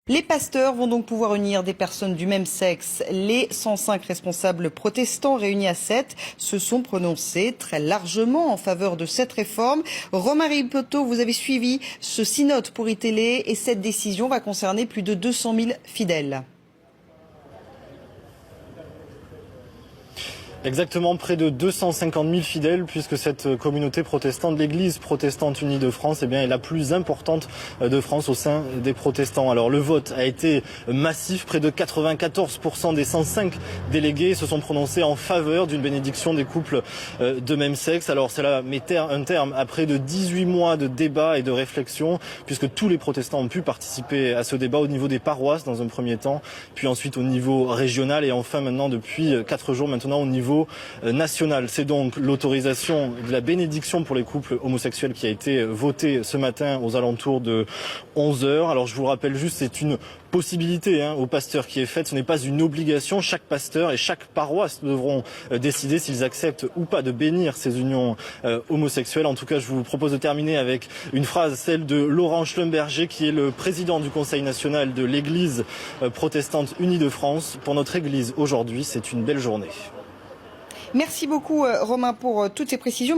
Les pasteurs vont donc pouvoir unir des personnes du même sexe. Les 105 responsables protestants réunis à Sète se sont prononcés très largement en faveur de cette réforme. Romain Ripoto, vous avez suivi ce synode pour iTélé et cette décision va concerner plus de 200 000 fidèles. Exactement, près de 250 000 fidèles, puisque cette communauté protestante, l'Église protestante unie de France, est la plus importante de France au sein des protestants. Alors le vote a été massif, près de 94% des 105 délégués se sont prononcés en faveur d'une bénédiction des couples de même sexe. Alors cela met un terme à près de 18 mois de débats et de réflexion, puisque tous les protestants ont pu participer à ce débat au niveau des paroisses dans un premier temps, puis ensuite au niveau régional et enfin maintenant depuis 4 jours maintenant au niveau national. C'est donc l'autorisation de la bénédiction pour les couples homosexuels qui a été votée ce matin aux alentours de 11h. Alors je vous rappelle juste, c'est une possibilité aux pasteurs qui est faite, ce n'est pas une obligation. Chaque pasteur et chaque paroisse devront décider s'ils acceptent ou pas de bénir ces unions homosexuelles. En tout cas, je vous propose de terminer avec une phrase, celle de Laurent Schlumberger, qui est le président du Conseil national de l'Église protestante unie de France. Pour notre Église aujourd'hui, c'est une belle journée. Merci beaucoup Romain pour toutes ces précisions.